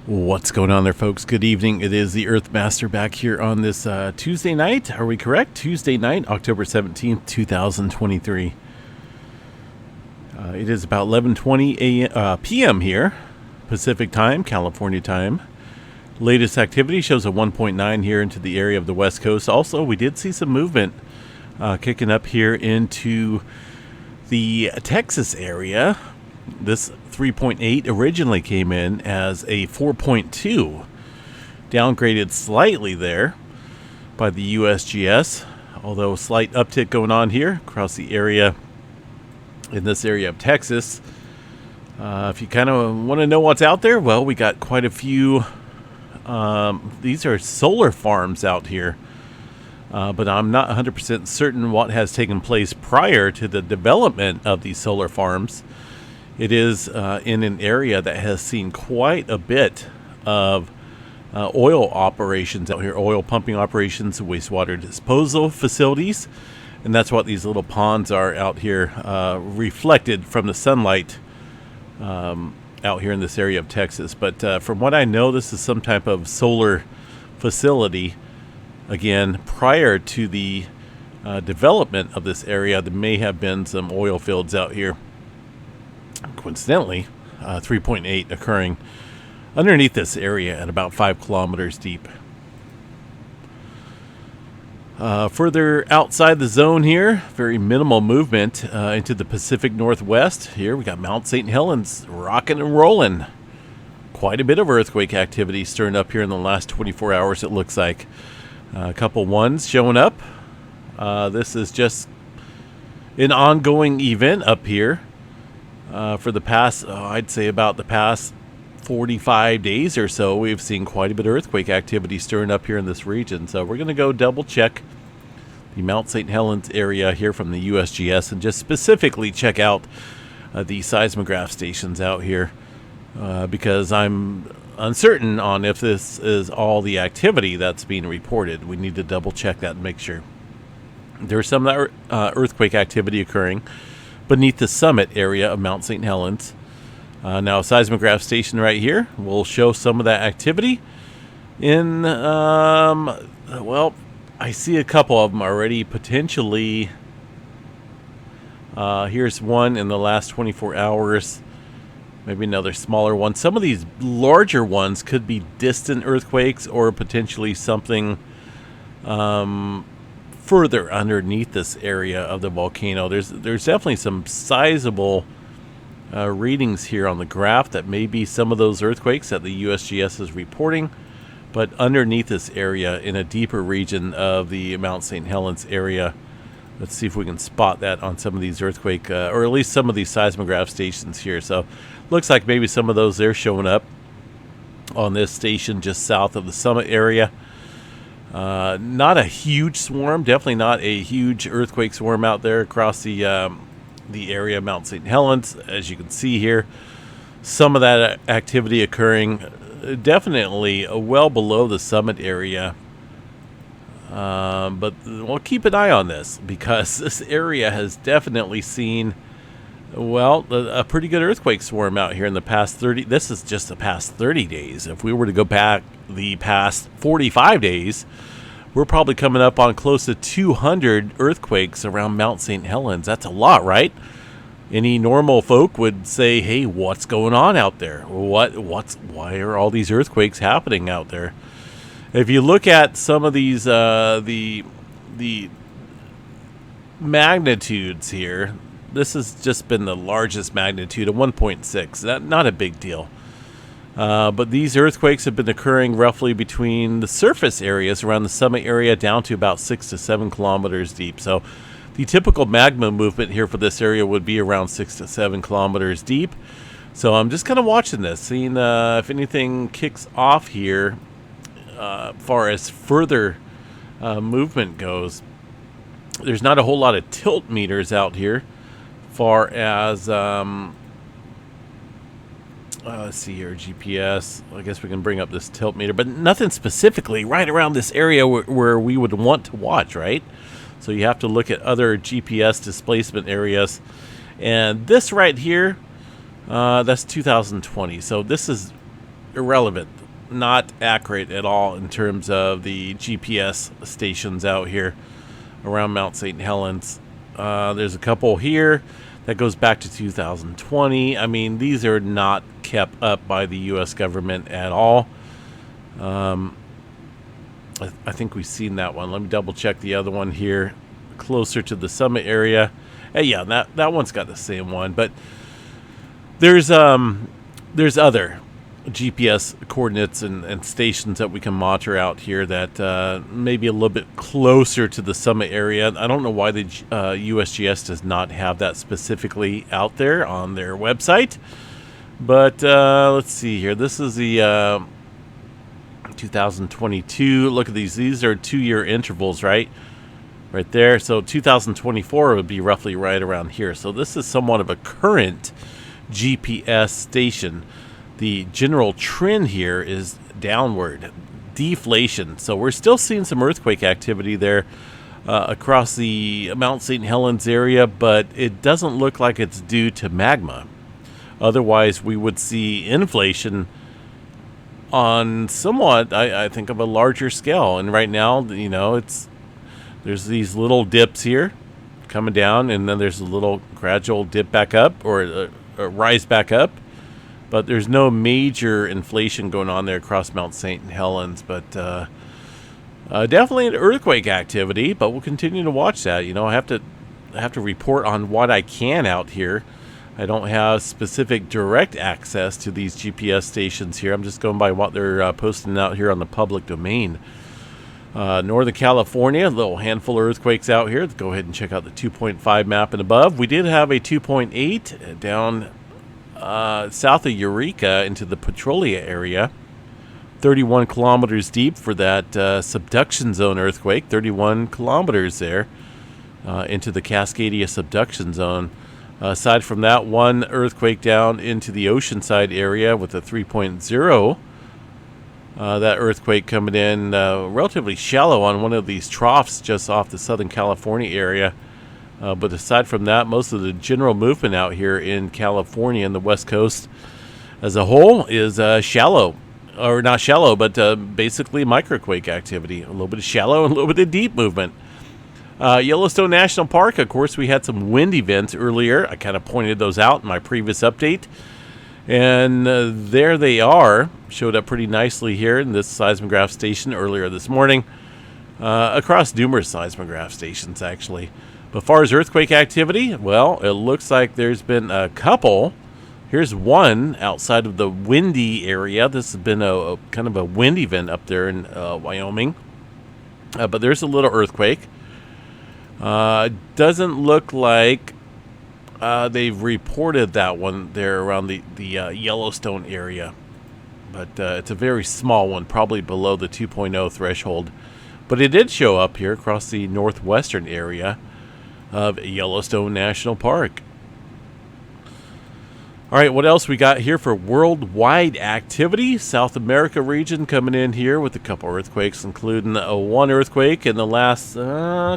What's going on there, folks? Good evening. It is the Earthmaster back here on this Tuesday night. Are we correct? Tuesday night, October 17th, 2023. It is about 11:20 p.m. here, Pacific time, California time. Latest activity shows a 1.9 here into the area of the West Coast. Also, we did see some movement kicking up here into the Texas area. This 3.8 originally came in as a 4.2, downgraded slightly there by the USGS, although a slight uptick going on here across the area, in this area of Texas. If you kind of want to know what's out there, well, we got quite a few. These are solar farms out here, but I'm not 100% certain what has taken place prior to the development of these solar farms. It is in an area that has seen quite a bit of oil operations out here, oil pumping operations, wastewater disposal facilities, and that's what these little ponds are out here, reflected from the sunlight out here in this area of Texas. But from what I know, this is some type of solar facility. Again, prior to the development of this area, there may have been some oil fields out here. Coincidentally, 3.8 occurring underneath this area at about 5 kilometers deep. Further outside the zone here, very minimal movement into the Pacific Northwest. Here we got Mount St Helens rocking and rolling. Quite a bit of earthquake activity stirring up here in the last 24 hours, it looks like. A couple ones showing up. This is just an ongoing event up here. For the past, I'd say about the past 45 days or so, we've seen quite a bit of earthquake activity stirring up here in this region. So we're going to go double check the Mount St. Helens area here from the USGS and just specifically check out the seismograph stations out here because I'm uncertain on if this is all the activity that's being reported. We need to double check that and make sure. There's some of that earthquake activity occurring beneath the summit area of Mount St. Helens. Now, a seismograph station right here will show some of that activity. Well, I see a couple of them already potentially. Here's one in the last 24 hours. Maybe another smaller one. Some of these larger ones could be distant earthquakes or potentially something further underneath this area of the volcano. There's definitely some sizable readings here on the graph that may be some of those earthquakes that the USGS is reporting, but underneath this area in a deeper region of the Mount St. Helens area. Let's see if we can spot that on some of these earthquake, or at least some of these seismograph stations here. So looks like maybe some of those they're showing up on this station just south of the summit area. Not a huge swarm, definitely not a huge earthquake swarm out there across the area of Mount St. Helens. As you can see here, some of that activity occurring definitely well below the summit area. But we'll keep an eye on this because this area has definitely seen, well, a pretty good earthquake swarm out here in the past 30. This is just the past 30 days. If we were to go back the past 45 days, we're probably coming up on close to 200 earthquakes around Mount St. Helens. That's a lot, right? Any normal folk would say, hey, what's going on out there? Why are all these earthquakes happening out there? If you look at some of these, the magnitudes here, this has just been the largest magnitude of 1.6. Not a big deal. But these earthquakes have been occurring roughly between the surface areas around the summit area down to about 6 to 7 kilometers deep. So the typical magma movement here for this area would be around 6 to 7 kilometers deep. So I'm just kind of watching this, seeing if anything kicks off here far as further movement goes. There's not a whole lot of tilt meters out here far as let's see here, GPS. I guess we can bring up this tilt meter, but nothing specifically right around this area where we would want to watch, right? So you have to look at other GPS displacement areas. And this right here, that's 2020. So this is irrelevant, not accurate at all in terms of the GPS stations out here around Mount St. Helens. There's a couple here that goes back to 2020. I mean, these are not kept up by the U.S. government at all. I think we've seen that one. Let me double check the other one here, closer to the summit area. Yeah, that one's got the same one, but there's other GPS coordinates and stations that we can monitor out here that may be a little bit closer to the summit area. I don't know why the USGS does not have that specifically out there on their website, but let's see here. This is the 2022. Look at these. These are 2-year intervals, right there. So 2024 would be roughly right around here. So this is somewhat of a current GPS station. The general trend here is downward deflation. So we're still seeing some earthquake activity there across the Mount St. Helens area, but it doesn't look like it's due to magma. Otherwise, we would see inflation on somewhat, I think, of a larger scale. And right now, you know, there's these little dips here coming down, and then there's a little gradual dip back up, or a rise back up. But there's no major inflation going on there across Mount St. Helens. But definitely an earthquake activity. But we'll continue to watch that. You know, I have to report on what I can out here. I don't have specific direct access to these GPS stations here. I'm just going by what they're posting out here on the public domain. Northern California, a little handful of earthquakes out here. Let's go ahead and check out the 2.5 map and above. We did have a 2.8 down south of Eureka into the Petrolia area. 31 kilometers deep for that subduction zone earthquake. 31 kilometers there into the Cascadia subduction zone. Aside from that, one earthquake down into the Oceanside area with a 3.0. That earthquake coming in relatively shallow on one of these troughs just off the Southern California area. But aside from that, most of the general movement out here in California and the West Coast as a whole is shallow. Or not shallow, but basically microquake activity. A little bit of shallow and a little bit of deep movement. Yellowstone National Park, of course, we had some wind events earlier. I kind of pointed those out in my previous update. And there they are. Showed up pretty nicely here in this seismograph station earlier this morning. Across numerous seismograph stations, actually. But as far as earthquake activity, well, it looks like there's been a couple. Here's one outside of the windy area. This has been a kind of a wind event up there in Wyoming. But there's a little earthquake. Doesn't look like they've reported that one there around the Yellowstone area. But it's a very small one, probably below the 2.0 threshold. But it did show up here across the northwestern area of Yellowstone National Park. All right, what else we got here for worldwide activity? South America region coming in here with a couple earthquakes, including one earthquake in the last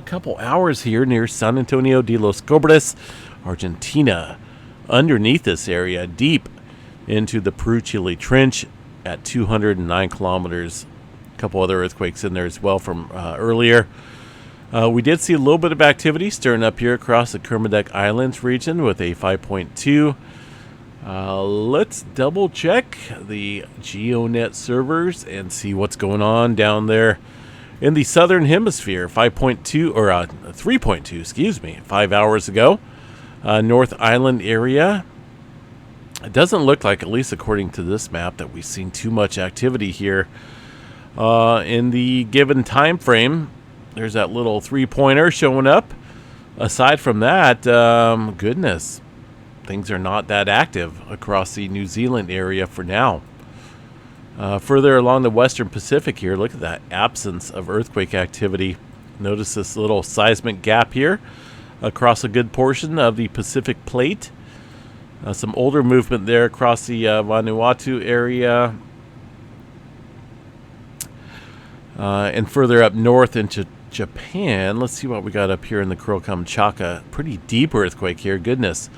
couple hours here near San Antonio de los Cobres, Argentina. Underneath this area, deep into the Peru-Chile Trench at 209 kilometers. A couple other earthquakes in there as well from earlier. We did see a little bit of activity stirring up here across the Kermadec Islands region with a 5.2. Let's double check the GeoNet servers and see what's going on down there in the southern hemisphere. 5.2 or 3.2, excuse me, 5 hours ago. North Island area. It doesn't look like, at least according to this map, that we've seen too much activity here in the given time frame. There's that little 3-pointer showing up. Aside from that, goodness, things are not that active across the New Zealand area for now. Further along the western Pacific here, look at that absence of earthquake activity. Notice this little seismic gap here across a good portion of the Pacific Plate. Some older movement there across the Vanuatu area. And further up north into Japan. Let's see what we got up here in the Kuril-Kamchatka. Pretty deep earthquake here. Goodness.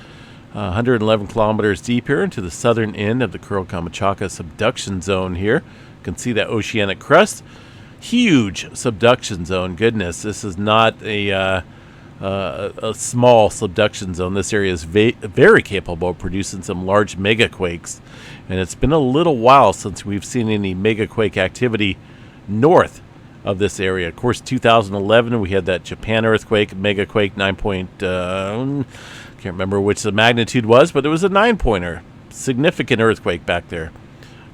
111 kilometers deep here into the southern end of the Kuril-Kamchatka subduction zone here. You can see that oceanic crust. Huge subduction zone. Goodness, this is not a small subduction zone. This area is very capable of producing some large megaquakes. And it's been a little while since we've seen any megaquake activity north of this area. Of course, 2011, we had that Japan earthquake, megaquake 9. Can't remember which the magnitude was, but it was a 9-pointer. Significant earthquake back there.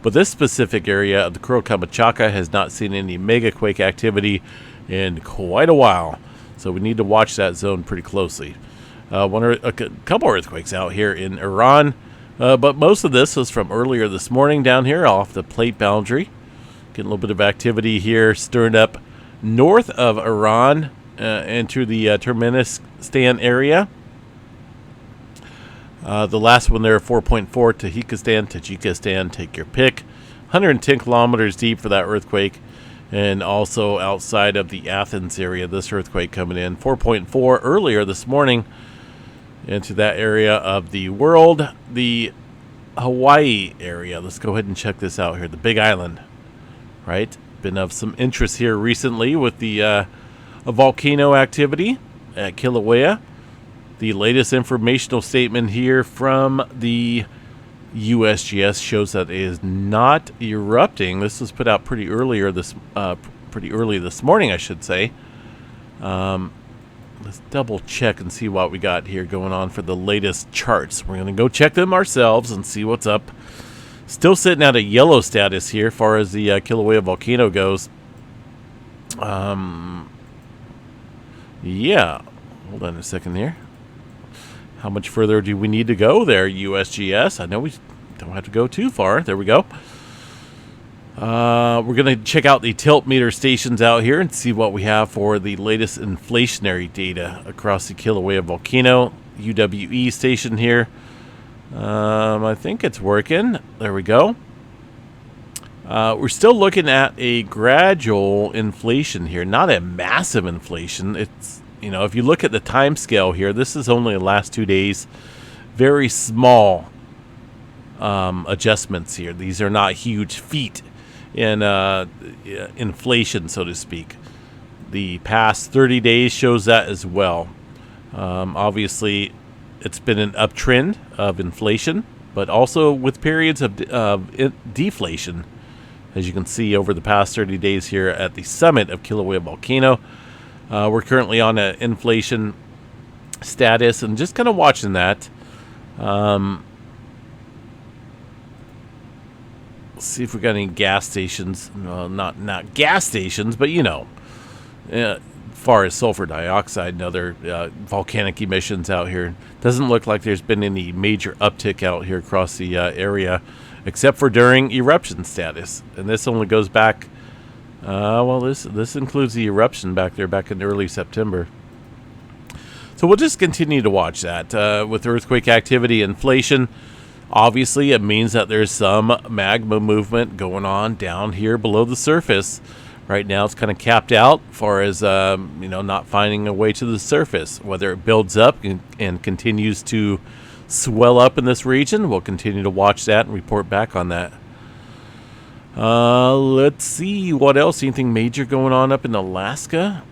But this specific area of the Kuril-Kamchatka has not seen any megaquake activity in quite a while. So we need to watch that zone pretty closely. A couple earthquakes out here in Iran, but most of this was from earlier this morning down here off the plate boundary. Getting a little bit of activity here, stirring up north of Iran into the Turkmenistan area. The last one there, 4.4, Tajikistan, take your pick. 110 kilometers deep for that earthquake. And also outside of the Athens area, this earthquake coming in. 4.4 earlier this morning into that area of the world. The Hawaii area. Let's go ahead and check this out here. The Big Island. Right? Been of some interest here recently with the volcano activity at Kilauea. The latest informational statement here from the USGS shows that it is not erupting. This was put out pretty early this morning, I should say. Let's double check and see what we got here going on for the latest charts. We're going to go check them ourselves and see what's up. Still sitting at a yellow status here as far as the Kilauea volcano goes. Yeah. Hold on a second here. How much further do we need to go there, USGS? I know we don't have to go too far. There we go. We're going to check out the tilt meter stations out here and see what we have for the latest inflationary data across the Kilauea volcano. UWE station here. I think it's working. There we go. We're still looking at a gradual inflation here, not a massive inflation. It's, you know, if you look at the time scale here, this is only the last 2 days. Very small adjustments here. These are not huge feet in inflation, so to speak. The past 30 days shows that as well. Obviously, it's been an uptrend of inflation, but also with periods of deflation, as you can see over the past 30 days here at the summit of Kilauea volcano. We're currently on an inflation status and just kind of watching that. Let's see if we got any gas stations. Not gas stations, but you know, as far as sulfur dioxide and other volcanic emissions out here, doesn't look like there's been any major uptick out here across the area, except for during eruption status. And this only goes back. Well, this includes the eruption back there back in early September. So we'll just continue to watch that. With earthquake activity, inflation, obviously it means that there's some magma movement going on down here below the surface. Right now it's kind of capped out as far as not finding a way to the surface. Whether it builds up and continues to swell up in this region, we'll continue to watch that and report back on that. Let's see what else. Anything major going on up in Alaska?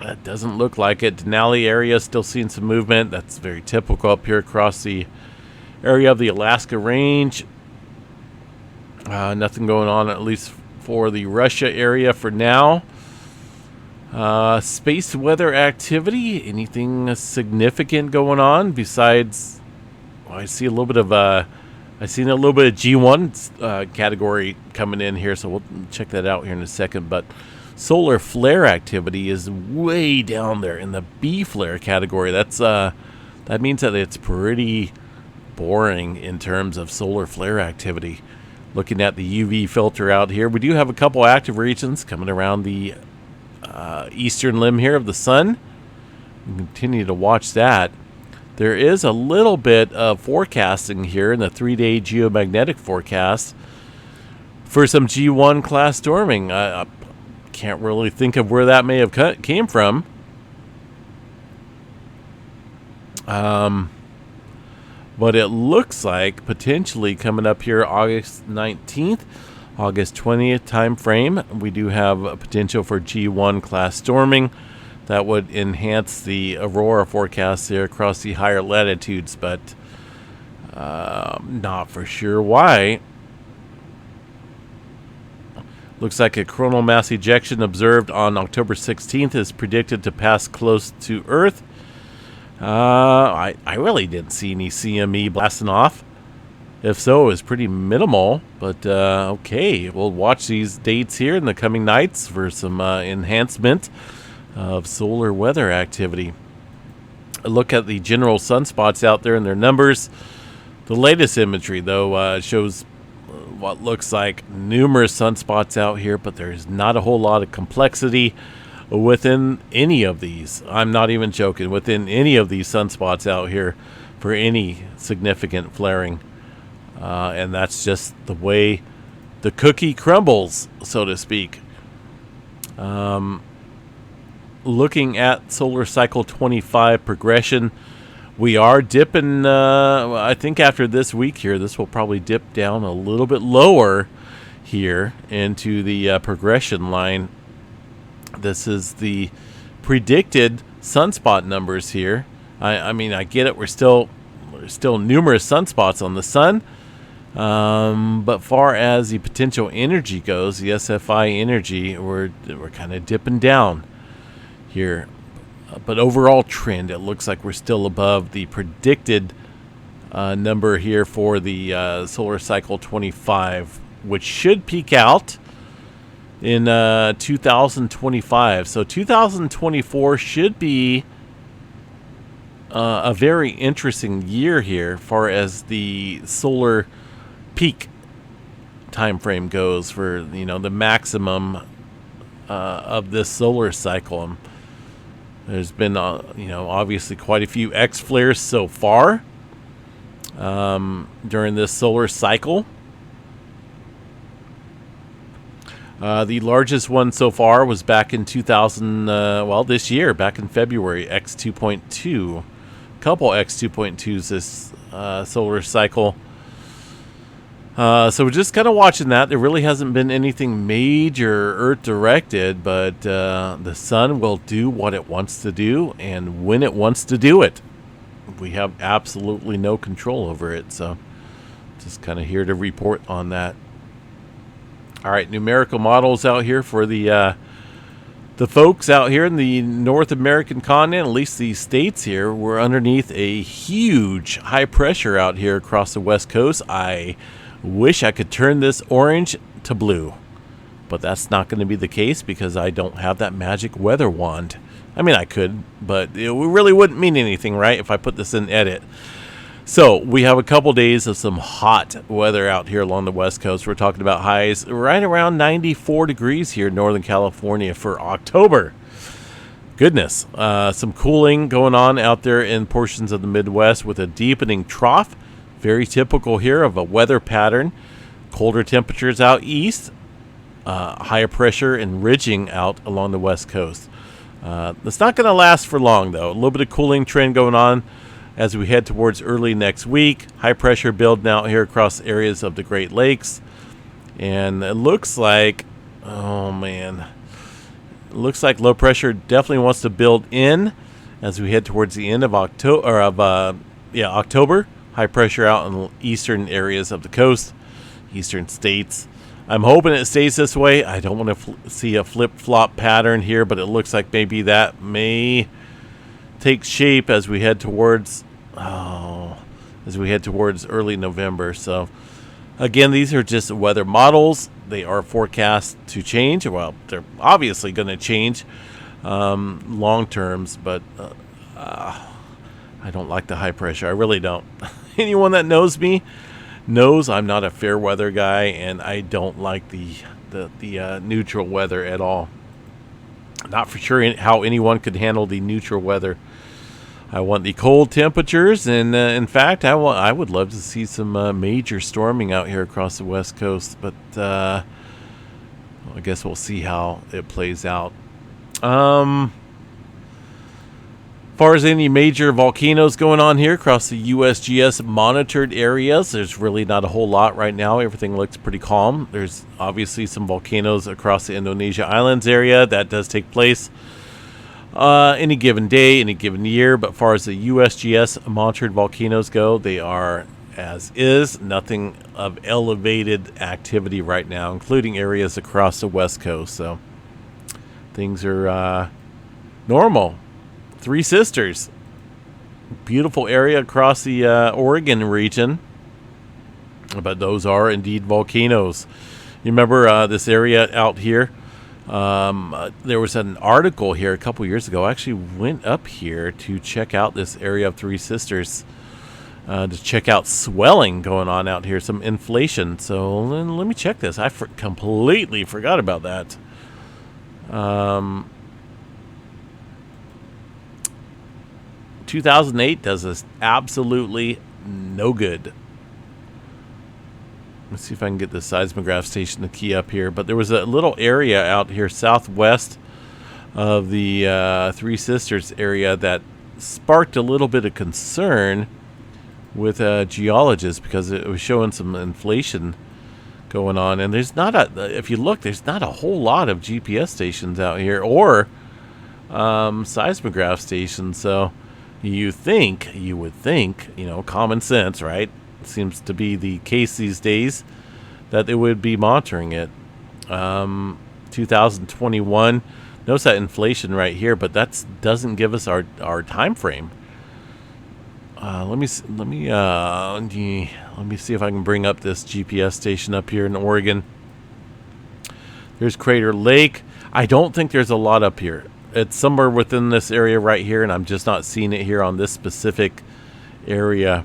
That doesn't look like it. Denali area still seeing some movement. That's very typical up here across the area of the Alaska range. Nothing going on, at least for the Russia area for now. Space weather activity. Anything significant going on besides? Well, I see a little bit of I've seen a little bit of G1 category coming in here, so we'll check that out here in a second. But solar flare activity is way down there in the B flare category. That's that means that it's pretty boring in terms of solar flare activity. Looking at the UV filter out here, we do have a couple active regions coming around the eastern limb here of the sun. We continue to watch that. There is a little bit of forecasting here in the 3-day geomagnetic forecast for some G1 class storming. I can't really think of where that may have came from. But it looks like potentially coming up here August 19th, August 20th time frame, we do have a potential for G1 class storming. That would enhance the aurora forecast here across the higher latitudes, but not for sure why. Looks like a coronal mass ejection observed on October 16th is predicted to pass close to Earth. I really didn't see any CME blasting off. If so, it was pretty minimal. But okay, we'll watch these dates here in the coming nights for some enhancement of solar weather activity. A look at the general sunspots out there and their numbers. The latest imagery, though, shows what looks like numerous sunspots out here, but there's not a whole lot of complexity within any of these. I'm not even joking, within any of these sunspots out here for any significant flaring. And that's just the way the cookie crumbles, so to speak. Looking at solar cycle 25 progression, we are dipping, I think after this week here, this will probably dip down a little bit lower here into the progression line. This is the predicted sunspot numbers here. I mean, I get it. There's still numerous sunspots on the sun. But far as the potential energy goes, the SFI energy, we're kind of dipping down here. But overall trend, it looks like we're still above the predicted number here for the solar cycle 25, which should peak out in 2025. So 2024 should be a very interesting year here as far as the solar peak time frame goes for, you know, the maximum of this solar cycle. There's been, you know, obviously quite a few X flares so far during this solar cycle. The largest one so far was back in 2000, this year, back in February, X 2.2. Couple X 2.2s this solar cycle. So we're just kind of watching that. There really hasn't been anything major Earth-directed, but the sun will do what it wants to do and when it wants to do it. We have absolutely no control over it, so just kind of here to report on that. All right, numerical models out here for the folks out here in the North American continent, at least the states here. We're underneath a huge high pressure out here across the West Coast. I wish I could turn this orange to blue, but that's not going to be the case because I don't have that magic weather wand. I mean, I could, but it really wouldn't mean anything, right, if I put this in edit. So we have a couple days of some hot weather out here along the West Coast. We're talking about highs right around 94 degrees here in Northern California for October. Goodness. Some cooling going on out there in portions of the Midwest with a deepening trough. Very typical here of a weather pattern. Colder temperatures out east, higher pressure and ridging out along the West Coast. It's not going to last for long, though. A little bit of cooling trend going on as we head towards early next week. High pressure building out here across areas of the Great Lakes. And it looks like, oh man, it looks like low pressure definitely wants to build in as we head towards the end of October. High pressure out in the eastern areas of the coast, eastern states. I'm hoping it stays this way. I don't want to see a flip-flop pattern here, but it looks like maybe that may take shape as we head towards early November. So again, these are just weather models. They are forecast to change. Well, they're obviously going to change long terms, but I don't like the high pressure. I really don't. Anyone that knows me knows I'm not a fair weather guy, and I don't like the neutral weather at all. Not for sure how anyone could handle the neutral weather. I want the cold temperatures, and in fact, I would love to see some major storming out here across the West Coast, but I guess we'll see how it plays out. Far as any major volcanoes going on here across the USGS monitored areas, there's really not a whole lot right now. Everything looks pretty calm. There's obviously some volcanoes across the Indonesia Islands area that does take place any given day, any given year. But far as the USGS monitored volcanoes go, they are as is. Nothing of elevated activity right now, including areas across the West Coast. So things are normal. Three Sisters, beautiful area across the Oregon region, but those are indeed volcanoes. You remember this area out here? There was an article here a couple years ago. I actually went up here to check out this area of Three Sisters, to check out swelling going on out here, some inflation. So let me check this. I completely forgot about that. 2008 does us absolutely no good. Let's see if I can get the seismograph station to key up here. But there was a little area out here southwest of the Three Sisters area that sparked a little bit of concern with geologists because it was showing some inflation going on. And there's not if you look, there's not a whole lot of GPS stations out here or seismograph stations. So you would think, common sense, right? Seems to be the case these days that they would be monitoring it. 2021, notice that inflation right here, but that doesn't give us our time frame. Let me see if I can bring up this GPS station up here in Oregon. There's Crater Lake. I don't think there's a lot up here. It's somewhere within this area right here, and I'm just not seeing it here on this specific area.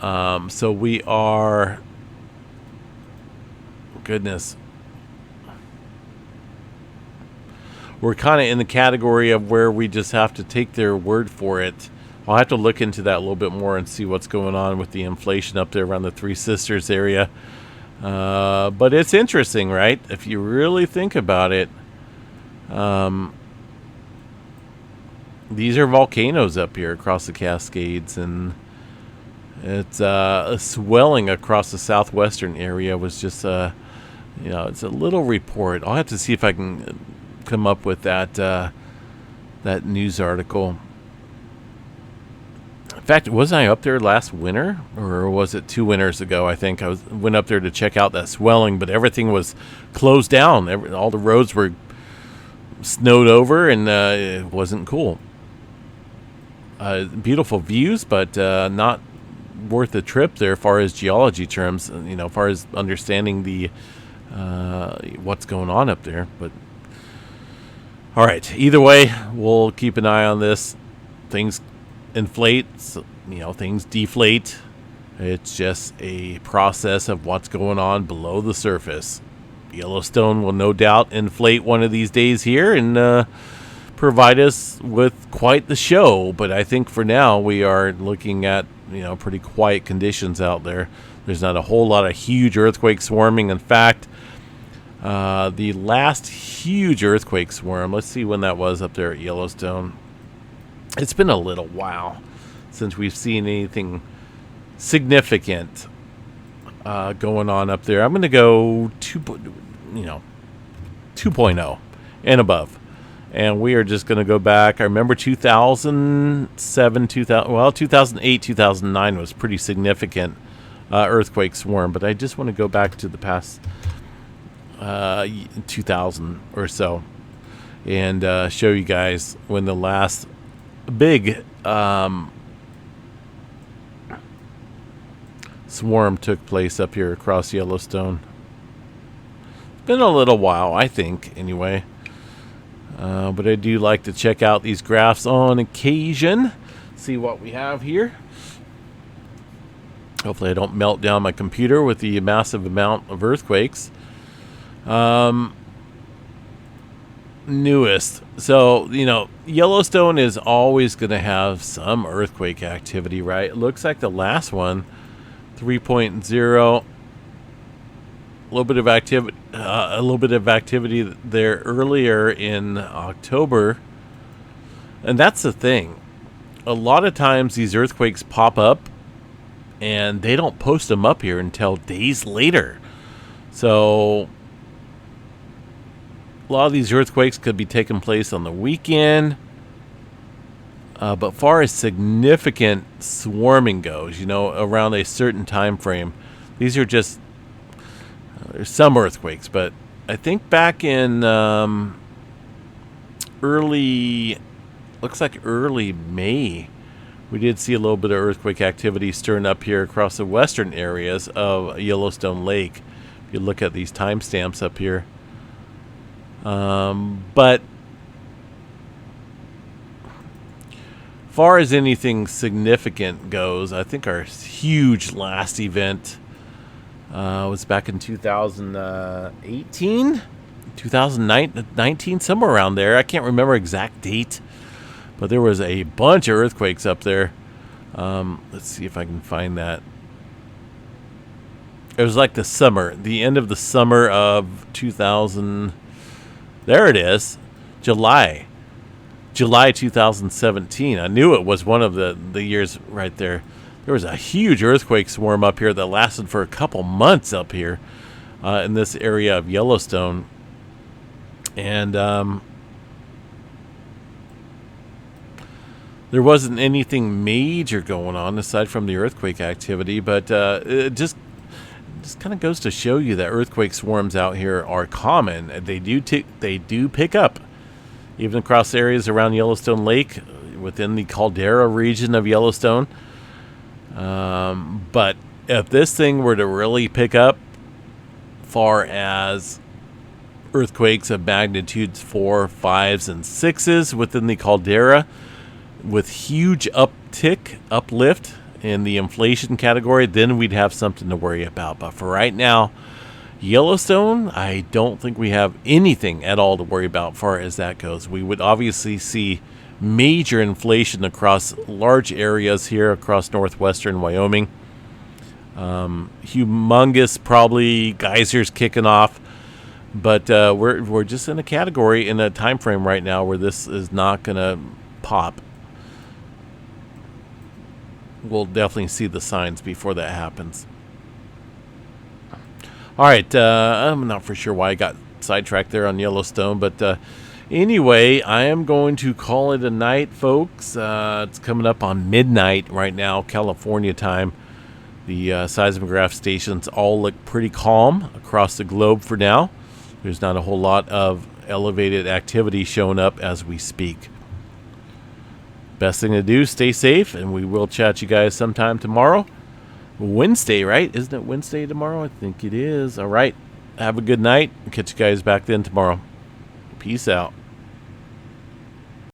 So we are... Goodness. We're kind of in the category of where we just have to take their word for it. I'll have to look into that a little bit more and see what's going on with the inflation up there around the Three Sisters area. But it's interesting, right? If you really think about it. These are volcanoes up here across the Cascades, and it's a swelling across the southwestern area was just it's a little report. I'll have to see if I can come up with that news article. In fact, wasn't I up there last winter, or was it 2 winters ago? I think I went up there to check out that swelling, but everything was closed down. All the roads were snowed over, and it wasn't cool. Beautiful views, but not worth the trip there as far as geology terms, as far as understanding the what's going on up there. But all right, either way, we'll keep an eye on this. Things inflate, things deflate. It's just a process of what's going on below the surface. Yellowstone will no doubt inflate one of these days here and provide us with quite the show, but I think for now we are looking at pretty quiet conditions out there. There's not a whole lot of huge earthquake swarming. In fact, the last huge earthquake swarm, let's see when that was up there at Yellowstone. It's been a little while since we've seen anything significant going on up there. I'm going to go 2.0 and above. And we are just going to go back. I remember 2007, 2008, 2009 was pretty significant earthquake swarm. But I just want to go back to the past 2000 or so and show you guys when the last big swarm took place up here across Yellowstone. It's been a little while, I think, anyway. But I do like to check out these graphs on occasion. See what we have here. Hopefully I don't melt down my computer with the massive amount of earthquakes. Newest. So, Yellowstone is always going to have some earthquake activity, right? It looks like the last one, 3.0. A little bit of activity there earlier in October. And that's the thing. a lot of times these earthquakes pop up and they don't post them up here until days later. So a lot of these earthquakes could be taking place on the weekend. But far as significant swarming goes, you know, around a certain time frame, these are just there's some earthquakes. But I think back in early May, we did see a little bit of earthquake activity stirring up here across the western areas of Yellowstone Lake. If you look at these timestamps up here, but far as anything significant goes, I think our huge last event was back in 2018, 2019, somewhere around there. I can't remember exact date, but there was a bunch of earthquakes up there. Let's see if I can find that. It was like the end of the summer of 2000. There it is, July 2017. I knew it was one of the years right there. There was a huge earthquake swarm up here that lasted for a couple months up here in this area of Yellowstone. And there wasn't anything major going on aside from the earthquake activity, but it just kind of goes to show you that earthquake swarms out here are common. They do pick up even across areas around Yellowstone Lake, within the caldera region of Yellowstone. But if this thing were to really pick up, far as earthquakes of magnitudes 4, 5s, and 6s within the caldera, with huge uplift in the inflation category, then we'd have something to worry about. But for right now, Yellowstone, I don't think we have anything at all to worry about far as that goes. We would obviously see major inflation across large areas here across northwestern Wyoming. Humongous, probably geysers kicking off. But we're just in a category, in a time frame right now where this is not going to pop. We'll definitely see the signs before that happens. All right, I'm not for sure why I got sidetracked there on Yellowstone, but anyway, I am going to call it a night, folks. It's coming up on midnight right now, California time. The seismograph stations all look pretty calm across the globe for now. There's not a whole lot of elevated activity showing up as we speak. Best thing to do, stay safe, and we will chat you guys sometime tomorrow. Wednesday, right? Isn't it Wednesday tomorrow? I think it is. All right. Have a good night. Catch you guys back then tomorrow. Peace out.